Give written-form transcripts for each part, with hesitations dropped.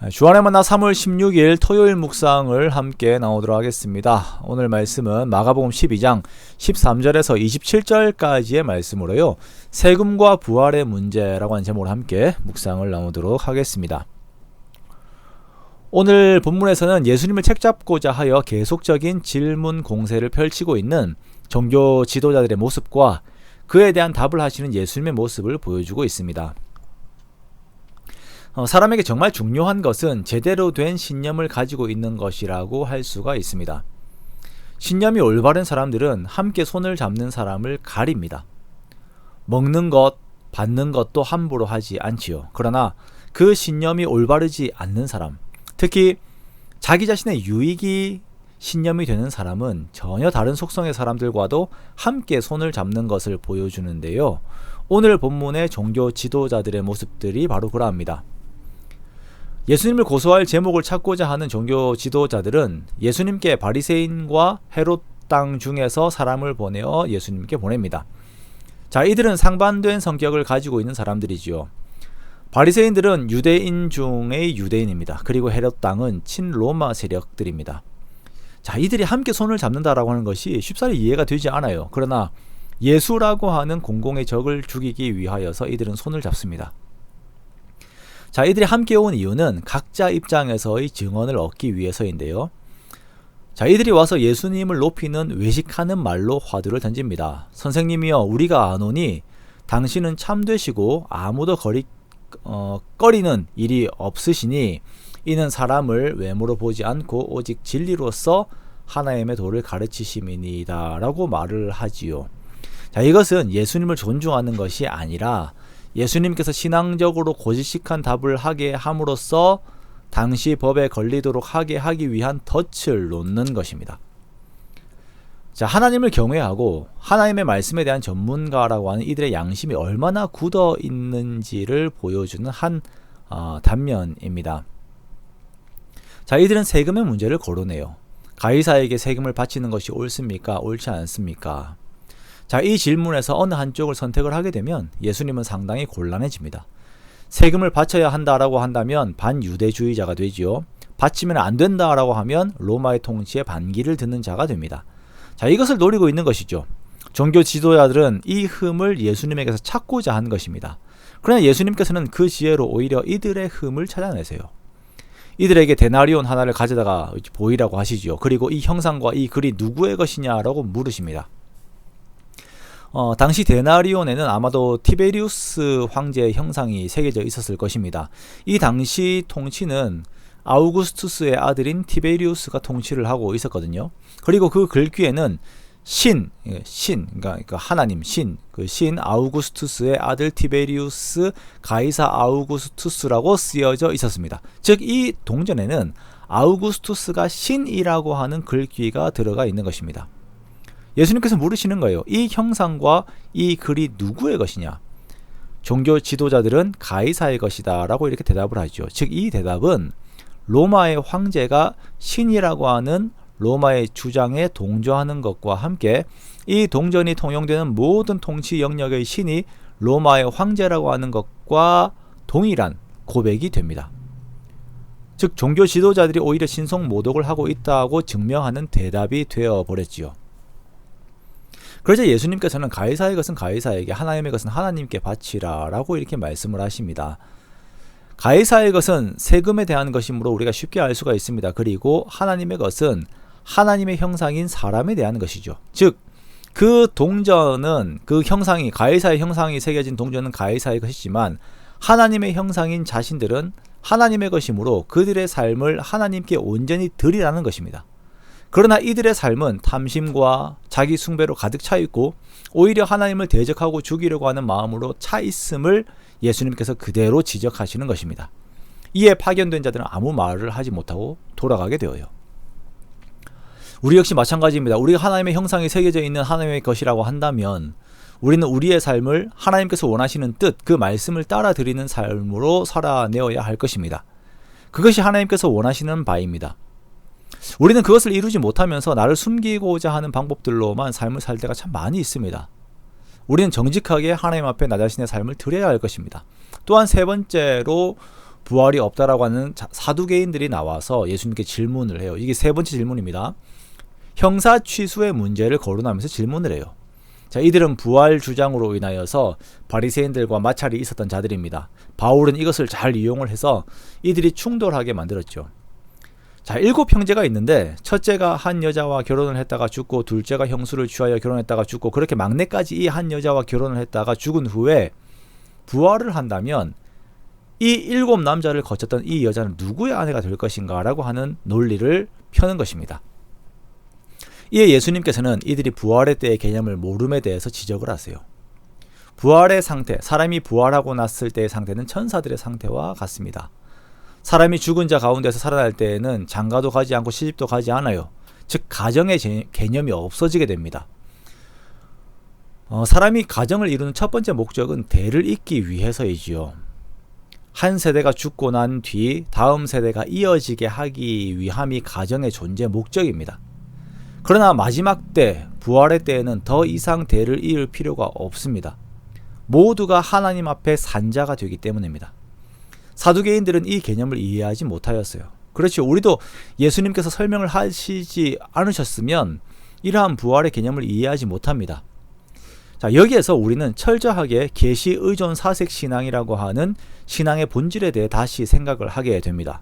주안의 만나 3월 16일 토요일 묵상을 함께 나오도록 하겠습니다. 오늘 말씀은 마가복음 12장 13절에서 27절까지의 말씀으로요. 세금과 부활의 문제라고 하는 제목으로 함께 묵상을 나누도록 하겠습니다. 오늘 본문에서는 예수님을 책잡고자 하여 계속적인 질문 공세를 펼치고 있는 종교 지도자들의 모습과 그에 대한 답을 하시는 예수님의 모습을 보여주고 있습니다. 사람에게 정말 중요한 것은 제대로 된 신념을 가지고 있는 것이라고 할 수가 있습니다. 신념이 올바른 사람들은 함께 손을 잡는 사람을 가립니다. 먹는 것, 받는 것도 함부로 하지 않지요. 그러나 그 신념이 올바르지 않는 사람, 특히 자기 자신의 유익이 신념이 되는 사람은 전혀 다른 속성의 사람들과도 함께 손을 잡는 것을 보여주는데요. 오늘 본문의 종교 지도자들의 모습들이 바로 그러합니다. 예수님을 고소할 제목을 찾고자 하는 종교 지도자들은 예수님께 바리새인과 헤롯 땅 중에서 사람을 보내어 예수님께 보냅니다. 자, 이들은 상반된 성격을 가지고 있는 사람들이지요. 바리새인들은 유대인 중의 유대인입니다. 그리고 헤롯 땅은 친로마 세력들입니다. 자, 이들이 함께 손을 잡는다라고 하는 것이 쉽사리 이해가 되지 않아요. 그러나 예수라고 하는 공공의 적을 죽이기 위하여서 이들은 손을 잡습니다. 자, 이들이 함께 온 이유는 각자 입장에서의 증언을 얻기 위해서인데요. 자, 이들이 와서 예수님을 높이는 외식하는 말로 화두를 던집니다. 선생님이여, 우리가 아노니 당신은 참되시고 아무도 꺼리는 일이 없으시니 이는 사람을 외모로 보지 않고 오직 진리로서 하나님의 도를 가르치심이니이다 라고 말을 하지요. 자, 이것은 예수님을 존중하는 것이 아니라 예수님께서 신앙적으로 고지식한 답을 하게 함으로써 당시 법에 걸리도록 하기 위한 덫을 놓는 것입니다. 자, 하나님을 경외하고 하나님의 말씀에 대한 전문가라고 하는 이들의 양심이 얼마나 굳어 있는지를 보여주는 한 단면입니다. 자, 이들은 세금의 문제를 거론해요. 가이사에게 세금을 바치는 것이 옳습니까? 옳지 않습니까? 자, 이 질문에서 어느 한쪽을 선택을 하게 되면 예수님은 상당히 곤란해집니다. 세금을 바쳐야 한다라고 한다면 반유대주의자가 되지요. 바치면 안 된다라고 하면 로마의 통치에 반기를 드는 자가 됩니다. 자, 이것을 노리고 있는 것이죠. 종교 지도자들은 이 흠을 예수님에게서 찾고자 한 것입니다. 그러나 예수님께서는 그 지혜로 오히려 이들의 흠을 찾아내세요. 이들에게 데나리온 하나를 가져다가 보이라고 하시지요. 그리고 이 형상과 이 글이 누구의 것이냐라고 물으십니다. 당시 데나리온에는 아마도 티베리우스 황제의 형상이 새겨져 있었을 것입니다. 이 당시 통치는 아우구스투스의 아들인 티베리우스가 통치를 하고 있었거든요. 그리고 그 글귀에는 그러니까 하나님 그 신 아우구스투스의 아들 티베리우스 가이사 아우구스투스라고 쓰여져 있었습니다. 즉, 이 동전에는 아우구스투스가 신이라고 하는 글귀가 들어가 있는 것입니다. 예수님께서 물으시는 거예요. 이 형상과 이 글이 누구의 것이냐? 종교 지도자들은 가이사의 것이다 라고 이렇게 대답을 하죠. 즉, 이 대답은 로마의 황제가 신이라고 하는 로마의 주장에 동조하는 것과 함께 이 동전이 통용되는 모든 통치 영역의 신이 로마의 황제라고 하는 것과 동일한 고백이 됩니다. 즉, 종교 지도자들이 오히려 신성 모독을 하고 있다고 증명하는 대답이 되어버렸지요. 그러자 예수님께서는 가이사의 것은 가이사에게, 하나님의 것은 하나님께 바치라 라고 이렇게 말씀을 하십니다. 가이사의 것은 세금에 대한 것이므로 우리가 쉽게 알 수가 있습니다. 그리고 하나님의 것은 하나님의 형상인 사람에 대한 것이죠. 즉, 그 동전은 그 형상이, 가이사의 형상이 새겨진 동전은 가이사의 것이지만 하나님의 형상인 자신들은 하나님의 것이므로 그들의 삶을 하나님께 온전히 드리라는 것입니다. 그러나 이들의 삶은 탐심과 자기 숭배로 가득 차 있고 오히려 하나님을 대적하고 죽이려고 하는 마음으로 차 있음을 예수님께서 그대로 지적하시는 것입니다. 이에 파견된 자들은 아무 말을 하지 못하고 돌아가게 되어요. 우리 역시 마찬가지입니다. 우리가 하나님의 형상이 새겨져 있는 하나님의 것이라고 한다면 우리는 우리의 삶을 하나님께서 원하시는 뜻, 그 말씀을 따라 드리는 삶으로 살아내어야 할 것입니다. 그것이 하나님께서 원하시는 바입니다. 우리는 그것을 이루지 못하면서 나를 숨기고자 하는 방법들로만 삶을 살 때가 참 많이 있습니다. 우리는 정직하게 하나님 앞에 나 자신의 삶을 드려야 할 것입니다. 또한 세 번째로 부활이 없다라고 하는 사두개인들이 나와서 예수님께 질문을 해요. 이게 세 번째 질문입니다. 형사 취수의 문제를 거론하면서 질문을 해요. 자, 이들은 부활 주장으로 인하여서 바리새인들과 마찰이 있었던 자들입니다. 바울은 이것을 잘 이용을 해서 이들이 충돌하게 만들었죠. 자, 7형제가 있는데 첫째가 한 여자와 결혼을 했다가 죽고, 둘째가 형수를 취하여 결혼했다가 죽고, 그렇게 막내까지 이 한 여자와 결혼을 했다가 죽은 후에 부활을 한다면 이 7남자를 거쳤던 이 여자는 누구의 아내가 될 것인가 라고 하는 논리를 펴는 것입니다. 이에 예수님께서는 이들이 부활의 때의 개념을 모름에 대해서 지적을 하세요. 부활의 상태, 사람이 부활하고 났을 때의 상태는 천사들의 상태와 같습니다. 사람이 죽은 자 가운데서 살아날 때에는 장가도 가지 않고 시집도 가지 않아요. 즉 가정의 개념이 없어지게 됩니다. 사람이 가정을 이루는 첫 번째 목적은 대를 잇기 위해서이지요. 한 세대가 죽고 난 뒤 다음 세대가 이어지게 하기 위함이 가정의 존재 목적입니다. 그러나 마지막 때, 부활의 때에는 더 이상 대를 이을 필요가 없습니다. 모두가 하나님 앞에 산자가 되기 때문입니다. 사두개인들은 이 개념을 이해하지 못하였어요. 그렇죠. 우리도 예수님께서 설명을 하시지 않으셨으면 이러한 부활의 개념을 이해하지 못합니다. 자, 여기에서 우리는 철저하게 계시 의존 사색 신앙이라고 하는 신앙의 본질에 대해 다시 생각을 하게 됩니다.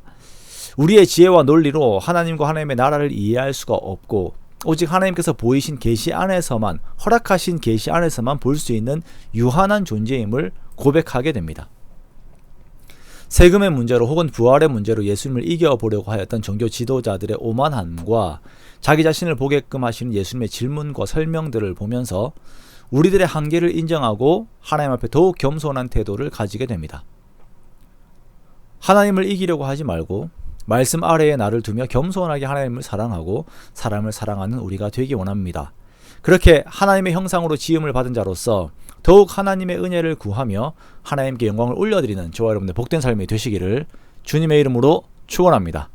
우리의 지혜와 논리로 하나님과 하나님의 나라를 이해할 수가 없고, 오직 하나님께서 보이신 계시 안에서만, 허락하신 계시 안에서만 볼 수 있는 유한한 존재임을 고백하게 됩니다. 세금의 문제로 혹은 부활의 문제로 예수님을 이겨보려고 하였던 종교 지도자들의 오만함과 자기 자신을 보게끔 하시는 예수님의 질문과 설명들을 보면서 우리들의 한계를 인정하고 하나님 앞에 더욱 겸손한 태도를 가지게 됩니다. 하나님을 이기려고 하지 말고 말씀 아래에 나를 두며 겸손하게 하나님을 사랑하고 사람을 사랑하는 우리가 되기 원합니다. 그렇게 하나님의 형상으로 지음을 받은 자로서 더욱 하나님의 은혜를 구하며 하나님께 영광을 올려드리는 저와 여러분의 복된 삶이 되시기를 주님의 이름으로 축원합니다.